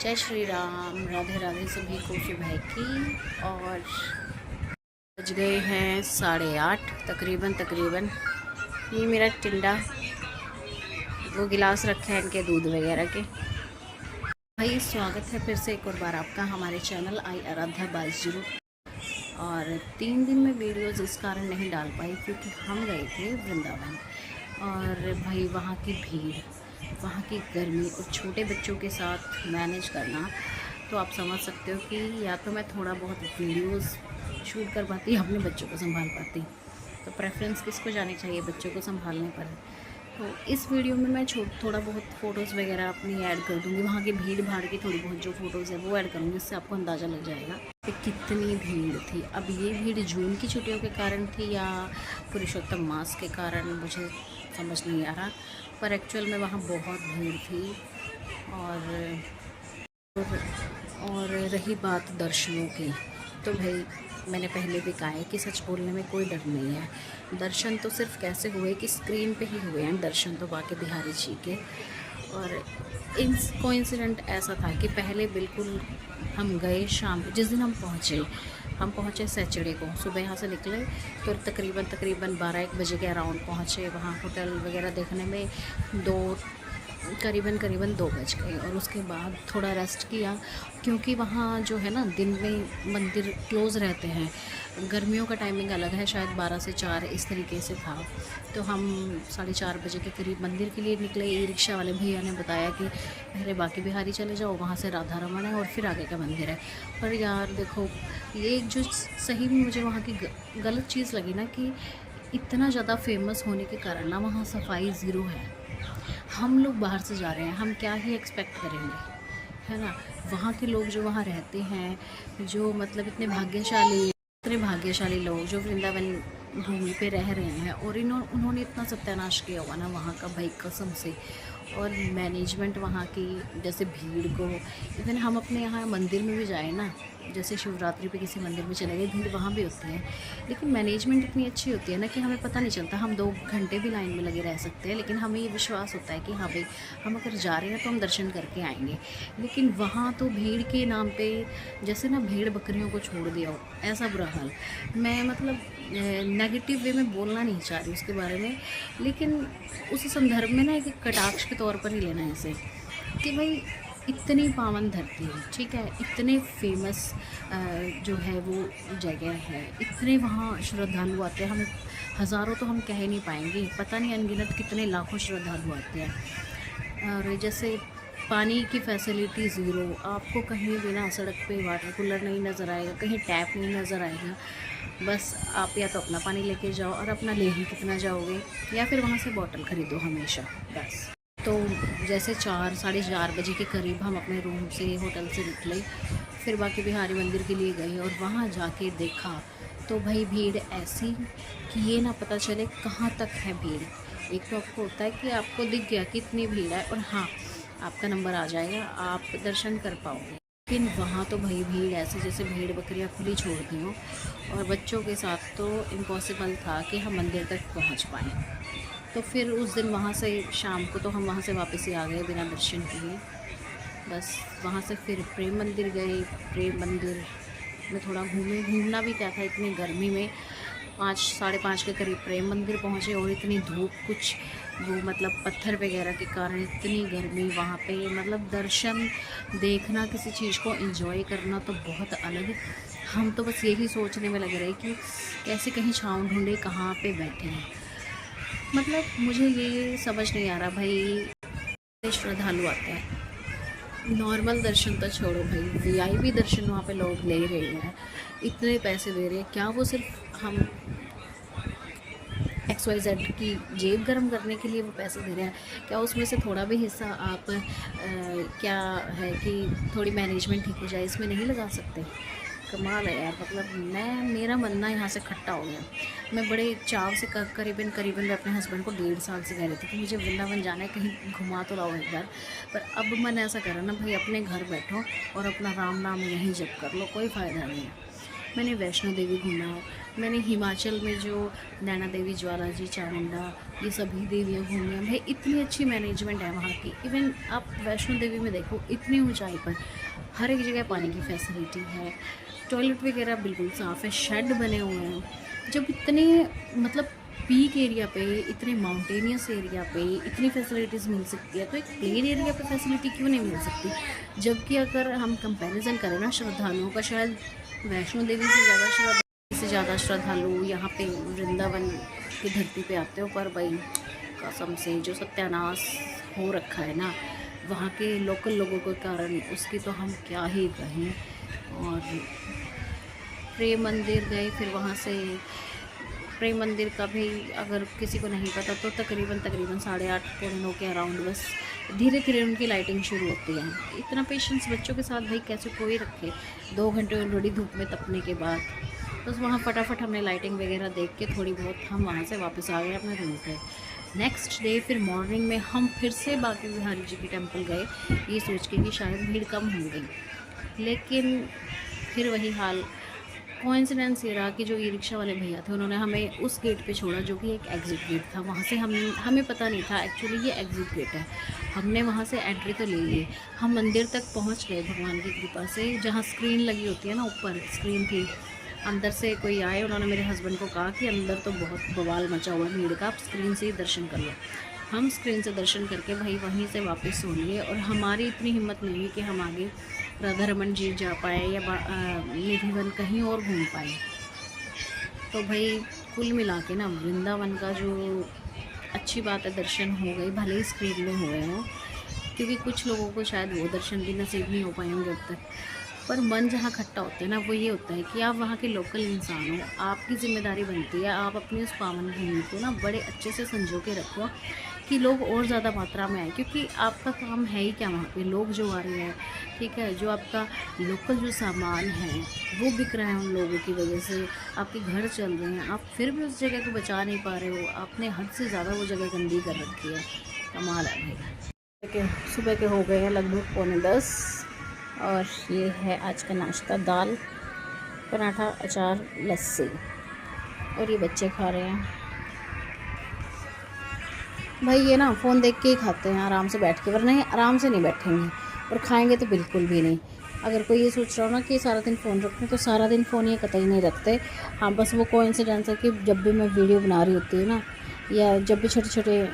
जय श्री राम, राधे राधे सभी को शुभ है की। और बज गए हैं 8:30 तकरीबन। ये मेरा टिंडा, वो गिलास रखे हैं इनके दूध वगैरह के। भाई स्वागत है फिर से एक और बार आपका हमारे चैनल आई आराध्या 22। और 3 दिन में वीडियोज़ इस कारण नहीं डाल पाई क्योंकि हम गए थे वृंदावन। और भाई वहाँ की भीड़, वहाँ की गर्मी और छोटे बच्चों के साथ मैनेज करना, तो आप समझ सकते हो कि या तो मैं थोड़ा बहुत वीडियोस शूट कर पाती या अपने बच्चों को संभाल पाती। तो प्रेफरेंस किसको जानी चाहिए, बच्चों को संभालने पर। तो इस वीडियो में मैं थोड़ा बहुत फ़ोटोज़ वगैरह अपनी ऐड कर दूँगी, वहाँ की भीड़ भाड़ की थोड़ी बहुत जो फ़ोटोज़ है वो ऐड करूँगी, इससे आपको अंदाज़ा लग जाएगा कि कितनी भीड़ थी। अब ये भीड़ जून की छुट्टियों के कारण थी या पुरुषोत्तम मास के कारण, मुझे समझ नहीं आ रहा, पर एक्चुअल में वहाँ बहुत भीड़ थी। और रही बात दर्शनों की, तो भाई मैंने पहले भी कहा है कि सच बोलने में कोई डर नहीं है। दर्शन तो सिर्फ कैसे हुए कि स्क्रीन पे ही हुए हैं दर्शन, तो बाकी बिहारी जी के। और कोइंसिडेंट ऐसा था कि पहले बिल्कुल हम गए शाम, जिस दिन हम पहुँचे सैटरडे को सुबह यहाँ से निकले, तो तकरीबन 12-1 बजे के अराउंड पहुँचे। वहाँ होटल वगैरह देखने में करीबन 2 बज गए। और उसके बाद थोड़ा रेस्ट किया क्योंकि वहाँ जो है ना, दिन में मंदिर क्लोज़ रहते हैं। गर्मियों का टाइमिंग अलग है, शायद 12 से 4 इस तरीके से था। तो हम 4:30 बजे के करीब मंदिर के लिए निकले। ई रिक्शा वाले भैया ने बताया कि पहले बाकी बिहारी चले जाओ, वहाँ से राधा रमन है और फिर आगे का मंदिर है। पर यार देखो, ये जो सही में मुझे वहाँ की गलत चीज़ लगी ना, कि इतना ज़्यादा फेमस होने के कारण ना वहाँ सफाई ज़ीरो है। हम लोग बाहर से जा रहे हैं, हम क्या ही एक्सपेक्ट करेंगे, है ना। वहाँ के लोग जो वहाँ रहते हैं, जो मतलब इतने भाग्यशाली लोग जो वृंदावन भूमि पे रह रहे हैं, और उन्होंने इतना सत्यानाश किया हुआ ना वहाँ का, भाई कसम से। और मैनेजमेंट वहाँ की, जैसे भीड़ को, इवन हम अपने यहाँ मंदिर में भी जाए ना, जैसे शिवरात्रि पे किसी मंदिर में चले गए, भीड़ वहाँ भी होती है, लेकिन मैनेजमेंट इतनी अच्छी होती है ना कि हमें पता नहीं चलता। हम 2 घंटे भी लाइन में लगे रह सकते हैं, लेकिन हमें ये विश्वास होता है कि हाँ भाई, हम अगर जा रहे हैं तो हम दर्शन करके आएंगे। लेकिन वहाँ तो भीड़ के नाम पे जैसे ना भेड़ बकरियों को छोड़ दिया हो, ऐसा बुरा हाल। मैं मतलब नेगेटिव वे में बोलना नहीं चाह रही उसके बारे में, लेकिन उस संदर्भ में ना एक कटाक्ष के तौर पर ही लेना है इसे, कि भाई इतनी पावन धरती है, ठीक है, इतने फेमस जो है वो जगह है, इतने वहाँ श्रद्धालु आते हैं, हम हज़ारों तो हम कह ही नहीं पाएंगे, पता नहीं अनगिनत कितने लाखों श्रद्धालु आते हैं। और जैसे पानी की फैसिलिटी ज़ीरो, आपको कहीं भी ना सड़क पे वाटर कूलर नहीं नज़र आएगा, कहीं टैप नहीं नज़र आएगा। बस आप या तो अपना पानी लेके जाओ, और अपना ले ही कितना जाओगे, या फिर वहाँ से बॉटल ख़रीदो हमेशा, बस। तो जैसे 4-4:30 बजे के करीब हम अपने रूम से, होटल से निकले, फिर बाकी बिहारी मंदिर के लिए गए, और वहाँ जाके देखा तो भाई भीड़ ऐसी कि ये ना पता चले कहाँ तक है भीड़। एक तो आपको होता है कि आपको दिख गया कि इतनी भीड़ है, और हाँ, आपका नंबर आ जाएगा, आप दर्शन कर पाओगे। लेकिन वहाँ तो भाई भीड़ ऐसी जैसे भेड़ बकरियाँ खुली छोड़ दी हों, और बच्चों के साथ तो इम्पॉसिबल था कि हम मंदिर तक पहुँच पाएँ। तो फिर उस दिन वहाँ से शाम को तो हम वहाँ से वापस ही आ गए बिना दर्शन किए। बस वहाँ से फिर प्रेम मंदिर गए। प्रेम मंदिर में थोड़ा घूमना भी क्या था इतनी गर्मी में। 5-5:30 के करीब प्रेम मंदिर पहुँचे, और इतनी धूप, कुछ वो मतलब पत्थर वगैरह के कारण इतनी गर्मी वहाँ पे, मतलब दर्शन देखना, किसी चीज़ को एंजॉय करना तो बहुत अलग। हम तो बस यही सोचने में लगे रहे कि कैसे कहीं छाँव ढूंढे, कहाँ पे बैठे हैं। मतलब मुझे ये समझ नहीं आ रहा भाई, श्रद्धालु आते हैं, नॉर्मल दर्शन तो छोड़ो भाई, वीआईपी दर्शन वहाँ पे लोग ले रहे हैं, इतने पैसे दे रहे हैं, क्या वो सिर्फ हम XYZ की जेब गर्म करने के लिए वो पैसे दे रहे हैं? क्या उसमें से थोड़ा भी हिस्सा आप क्या है कि थोड़ी मैनेजमेंट ठीक हो जाए, इसमें नहीं लगा सकते? कमाल है यार। मतलब मेरा मन ना यहाँ से खट्टा हो गया। मैं बड़े चाव से करीबन मैं अपने हस्बैंड को 1.5 साल से कह रही थी कि मुझे वृंदावन जाना है, कहीं घुमा तो लाओ एक बार। पर अब मन ऐसा कर रहा ना भाई, अपने घर बैठो और अपना राम नाम यहीं जप कर लो, कोई फ़ायदा नहीं है। मैंने वैष्णो देवी घूमा, मैंने हिमाचल में जो नैना देवी, ज्वाला जी, चामुंडा, ये सभी देवियाँ घूमी हैं भाई। इतनी अच्छी मैनेजमेंट है वहाँ की। इवन आप वैष्णो देवी में देखो, इतनी ऊंचाई पर हर एक जगह पानी की फैसिलिटी है, टॉयलेट वगैरह बिल्कुल साफ़ है, शेड बने हुए हैं। जब इतने मतलब पीक एरिया पे, इतने माउंटेनियस एरिया पे इतनी फैसिलिटीज़ मिल सकती है, तो एक प्लेन एरिया पे फैसिलिटी क्यों नहीं मिल सकती। जबकि अगर हम कंपैरिजन करें ना श्रद्धालुओं का, शायद वैष्णो देवी से ज़्यादा श्रद्धालु यहाँ पे वृंदावन की धरती पे आते हो। पर भाई कसम से जो सत्यानाश हो रखा है ना वहाँ के लोकल लोगों के कारण, उसकी तो हम क्या ही कहें। और प्रेम मंदिर गए, फिर वहाँ से प्रेम मंदिर का भी अगर किसी को नहीं पता तो तकरीबन 8:30 पौने 9 के अराउंड बस धीरे धीरे उनकी लाइटिंग शुरू होती है। इतना पेशेंस बच्चों के साथ भाई कैसे कोई रखे 2 घंटे ऑलरेडी धूप में तपने के बाद। बस वहाँ फटाफट हमने लाइटिंग वगैरह देख के थोड़ी बहुत हम वहाँ से वापस आ गए अपने रूम पे। नेक्स्ट डे फिर मॉर्निंग में हम फिर से बांके बिहारी जी की टेम्पल गए, ये सोच के कि शायद भीड़ कम हो गई। लेकिन फिर वही हाल। कोइंसिडेंस ये रहा कि जो ई रिक्शा वाले भैया थे उन्होंने हमें उस गेट पे छोड़ा जो कि एक एग्ज़िट गेट था। वहाँ से हमें पता नहीं था एक्चुअली ये एग्ज़िट गेट है। हमने वहाँ से एंट्री तो ले ली, हम मंदिर तक पहुँच गए भगवान की कृपा से। जहाँ स्क्रीन लगी होती है ना, ऊपर स्क्रीन थी। अंदर से कोई आए, उन्होंने मेरे हस्बैंड को कहा कि अंदर तो बहुत बवाल मचा हुआ भीड़ का, आप स्क्रीन से ही दर्शन कर लो। हम स्क्रीन से दर्शन करके भाई वहीं से वापस सो लिए। और हमारी इतनी हिम्मत नहीं हुई कि हम आगे राधा रमन जी जा पाए या निधिवन कहीं और घूम पाए। तो भाई कुल मिला के ना वृंदावन का जो अच्छी बात है, दर्शन हो गए, भले ही स्क्रीन में हुए हों, क्योंकि कुछ लोगों को शायद वो दर्शन भी नसीब नहीं हो पाएंगे अब तक। पर मन जहाँ खट्टा होता है ना, वो ये होता है कि आप वहाँ के लोकल इंसान हो, आपकी ज़िम्मेदारी बनती है आप अपनी उस पावन भूमि को ना बड़े अच्छे से संजो के रखो कि लोग और ज़्यादा मात्रा में आए। क्योंकि आपका काम है ही क्या वहाँ पे, लोग जो आ रहे हैं, ठीक है, जो आपका लोकल जो सामान है वो बिक रहा है उन लोगों की वजह से, आपके घर चल रहे हैं, आप फिर भी उस जगह को बचा नहीं पा रहे हो। आपने हद से ज़्यादा वो जगह गंदी कर रखी है। कमाल है भाई। सुबह के हो गए हैं लगभग 9:45 और ये है आज का नाश्ता, दाल, पराठा, अचार, लस्सी। और ये बच्चे खा रहे हैं भाई। ये ना फ़ोन देख के ही खाते हैं आराम से बैठ के, वरना ये आराम से नहीं बैठेंगे और खाएंगे तो बिल्कुल भी नहीं। अगर कोई ये सोच रहा हो ना कि सारा दिन फ़ोन रखें, तो सारा दिन फ़ोन ये कतई नहीं रखते। हाँ, बस वो कोइंसिडेंस है कि जब भी मैं वीडियो बना रही होती हूँ ना, या जब भी छोटे छोटे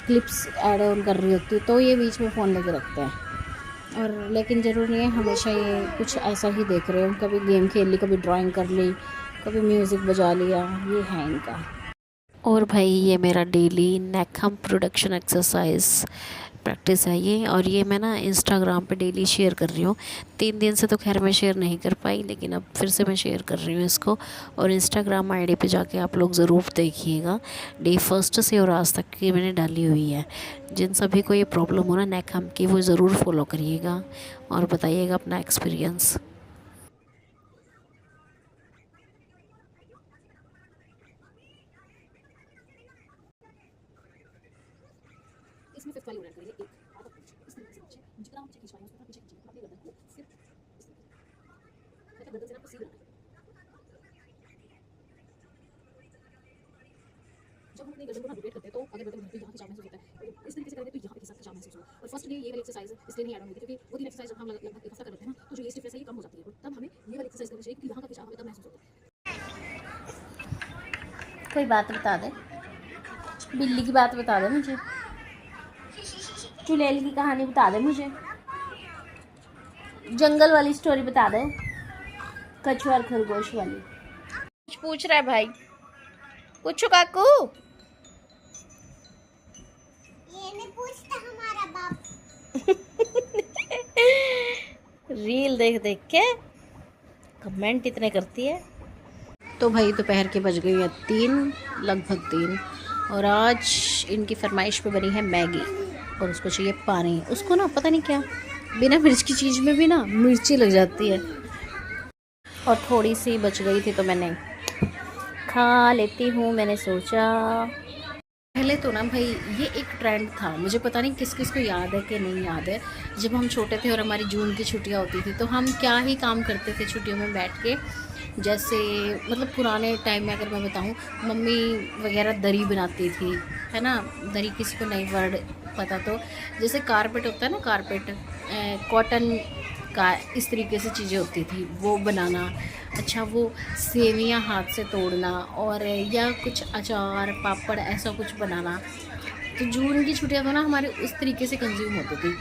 क्लिप्स ऐड ऑन कर रही होती हूँ, तो ये बीच में फ़ोन लेके रखते हैं। और लेकिन ज़रूरी नहीं है हमेशा ये कुछ ऐसा ही देख रहे हो। कभी गेम खेल ली, कभी ड्राइंग कर ली, कभी म्यूज़िक बजा लिया, ये है इनका। और भाई ये मेरा डेली नेकहम प्रोडक्शन एक्सरसाइज प्रैक्टिस है ये, और ये मैं ना इंस्टाग्राम पे डेली शेयर कर रही हूँ। 3 दिन से तो खैर मैं शेयर नहीं कर पाई, लेकिन अब फिर से मैं शेयर कर रही हूँ इसको। और इंस्टाग्राम आईडी पे जाके आप लोग ज़रूर देखिएगा, डे 1 से और आज तक की मैंने डाली हुई है। जिन सभी को ये प्रॉब्लम हो ना नेकहम की, वो ज़रूर फॉलो करिएगा और बताइएगा अपना एक्सपीरियंस। इसमें फिफ्थ वाली उड़ान करेंगे, एक आधा पिच इस तरीके से पीछे, जितना हम पीछे खींच पाएंगे उतना पीछे खींचेंगे, अपनी गर्दन को सिर्फ इस तरीके से, मतलब गर्दन से ना सीधा रखें। जब हम अपनी गर्दन को ना रोटेट करते हैं तो अगर गर्दन घर पे यहाँ खिंचाव महसूस होता है, तो इस तरीके से करेंगे तो यहाँ पे खिंचाव खिंचाव महसूस होगा। और फर्स्ट डे ये वाली एक्सरसाइज इसलिए नहीं ऐड होगी क्योंकि वो दिन एक्सरसाइज जब हम लगभग 1 हफ्ता करते हैं ना, तो जो ये स्टिफनेस है ये कम हो जाती है, और तब हमें ये वाली एक्सरसाइज करनी चाहिए क्योंकि वहाँ का खिंचाव हमें तब महसूस होता है। कोई बात बता दे, बिल्ली की बात बता दे मुझे, चुड़ैल की कहानी बता दे मुझे, जंगल वाली स्टोरी बता दे, कछुआ और खरगोश वाली। कुछ पूछ रहा है भाई, पूछो काकू। ये नहीं पूछता हमारा बाप। रील देख देख के कमेंट इतने करती है। तो भाई दोपहर के बज गई है 3, लगभग 3, और आज इनकी फरमाइश पे बनी है मैगी और उसको चाहिए पानी। उसको ना पता नहीं क्या बिना मिर्च की चीज़ में भी ना मिर्ची लग जाती है, और थोड़ी सी बच गई थी तो मैंने खा लेती हूँ, मैंने सोचा। पहले तो ना भाई ये एक ट्रेंड था, मुझे पता नहीं किस किस को याद है कि नहीं याद है, जब हम छोटे थे और हमारी जून की छुट्टियाँ होती थी तो हम क्या ही काम करते थे छुट्टियों में बैठ के, जैसे मतलब पुराने टाइम में अगर मैं बताऊँ, मम्मी वगैरह दरी बनाती थी, है ना। दरी किसी को नहीं वर्ड पता तो जैसे कारपेट होता है ना, कारपेट कॉटन का, इस तरीके से चीज़ें होती थी वो बनाना। अच्छा, वो सेवियां हाथ से तोड़ना और या कुछ अचार पापड़ ऐसा कुछ बनाना। तो जून की छुट्टियां तो ना हमारे उस तरीके से कंज्यूम होती थी।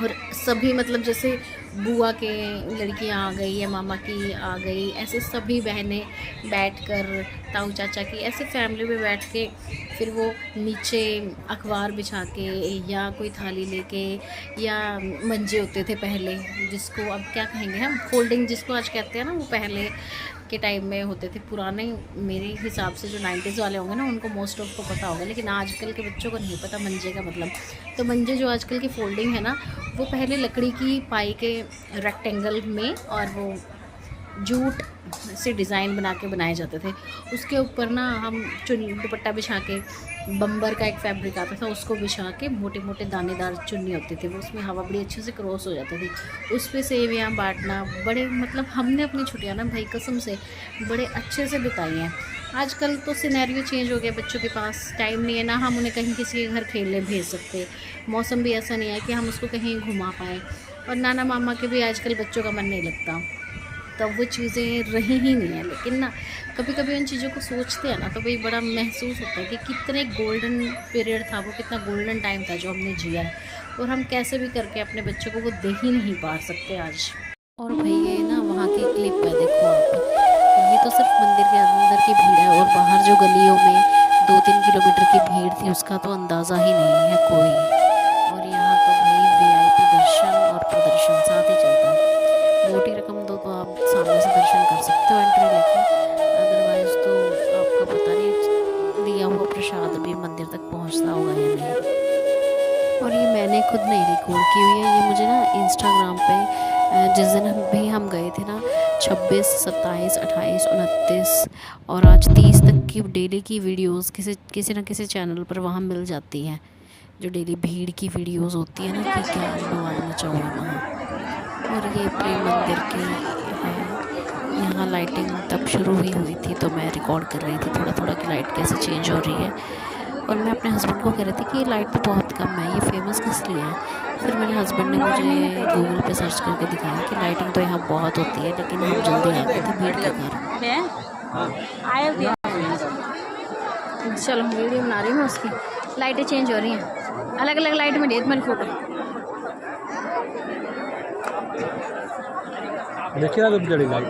और सभी मतलब जैसे बुआ के लड़कियां आ गई या मामा की आ गई, ऐसे सभी बहनें बैठकर, ताऊ चाचा की ऐसे फैमिली में बैठ के फिर वो नीचे अखबार बिछा के या कोई थाली लेके, या मंजे होते थे पहले, जिसको अब क्या कहेंगे हम, फोल्डिंग जिसको आज कहते हैं ना, वो पहले के टाइम में होते थे पुराने। मेरे हिसाब से जो 90s वाले होंगे ना उनको मोस्ट ऑफ को पता होगा, लेकिन आजकल के बच्चों को नहीं पता मंजे का मतलब। तो मंजे जो आजकल की फोल्डिंग है ना, वो पहले लकड़ी की पाई के रेक्टेंगल में और वो जूट से डिज़ाइन बना के बनाए जाते थे। उसके ऊपर ना हम चुन्नी दुपट्टा बिछा के, बम्बर का एक फैब्रिक आता था उसको बिछा के, मोटे मोटे दानेदार चुन्नी होती थी वो, उसमें हवा बड़ी अच्छे से क्रॉस हो जाती थी। उस पर सेवियाँ बांटना, बड़े मतलब हमने अपनी छुट्टियाँ ना भाई कसम से बड़े अच्छे से बिताई हैं। आजकल तो सिनेरियो चेंज हो गया, बच्चों के पास टाइम नहीं है ना, हम उन्हें कहीं किसी के घर खेलने भेज सकते, मौसम भी ऐसा नहीं है कि हम उसको कहीं घुमा पाएँ, और नाना मामा के भी आजकल बच्चों का मन नहीं लगता, तो वो चीज़ें रही ही नहीं है। लेकिन ना कभी कभी उन चीज़ों को सोचते हैं ना तो भाई बड़ा महसूस होता है कि कितने गोल्डन पीरियड था वो, कितना गोल्डन टाइम था जो हमने जिया है, और हम कैसे भी करके अपने बच्चों को वो दे ही नहीं पा सकते आज। और भाई ये ना वहाँ की क्लिप है, देखो आप, ये तो सिर्फ मंदिर के अंदर की भीड़ है, और बाहर जो गलियों में 2-3 किलोमीटर की भीड़ थी उसका तो अंदाज़ा ही नहीं है कोई। और यहाँ तो भाई VIP दर्शन और प्रदर्शन साथ ही चलता है। मोटी रकम दो तो आप सामने से दर्शन कर सकते हो एंट्री लेके, अदरवाइज़ तो आपका पता नहीं दिया हुआ प्रसाद भी मंदिर तक पहुंचता होगा या नहीं। और ये मैंने खुद नहीं रिकॉर्ड की हुई है, ये मुझे ना इंस्टाग्राम पे जिस दिन हम गए थे ना, 26, 27, 28, 29 और आज 30 तक की डेली की वीडियोस किसी न किसी चैनल पर वहाँ मिल जाती हैं, जो डेली भीड़ की वीडियोस होती है ना कि क्या बवाल मचा हुआ है वहाँ। और ये प्रेम मंदिर की है, यहाँ लाइटिंग तब शुरू हुई थी तो मैं रिकॉर्ड कर रही थी थोड़ा थोड़ा कि लाइट कैसे चेंज हो रही है। और मैं अपने हस्बैंड को कह रही थी कि ये लाइट तो बहुत कम है, ये फेमस किस लिए है। फिर मेरे हस्बैंड ने मुझे गूगल पे सर्च करके दिखाया कि लाइटिंग तो यहाँ बहुत होती है, लेकिन हम जल्दी आ गए थे भीड़ के कारण। चलो वीडियो बना रही हूँ उसकी, लाइटें चेंज हो रही हैं, अलग अलग लाइट में डेट मेरी फोटो देखिए ना तो जड़ी लाइट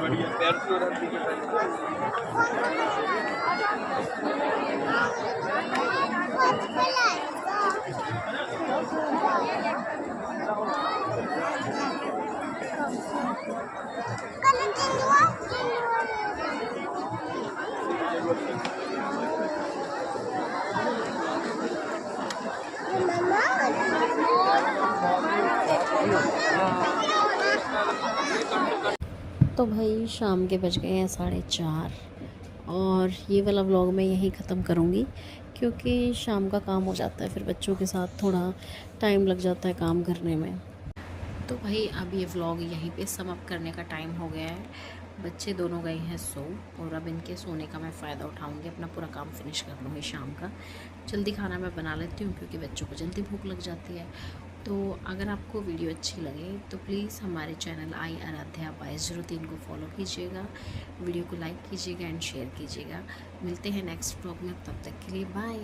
तो भाई शाम के बज गए हैं 4:30, और ये वाला व्लॉग मैं यहीं ख़त्म करूँगी, क्योंकि शाम का काम हो जाता है, फिर बच्चों के साथ थोड़ा टाइम लग जाता है काम करने में। तो भाई अब ये व्लॉग यहीं पे सम अप करने का टाइम हो गया है। बच्चे दोनों गए हैं सो, और अब इनके सोने का मैं फ़ायदा उठाऊंगी, अपना पूरा काम फिनिश कर लूँगी शाम का। जल्दी खाना मैं बना लेती हूँ क्योंकि बच्चों को जल्दी भूख लग जाती है। तो अगर आपको वीडियो अच्छी लगे तो प्लीज़ हमारे चैनल आई आराध्या 2203 को फॉलो कीजिएगा, वीडियो को लाइक कीजिएगा एंड शेयर कीजिएगा। मिलते हैं नेक्स्ट व्लॉग में, तब तक के लिए बाय।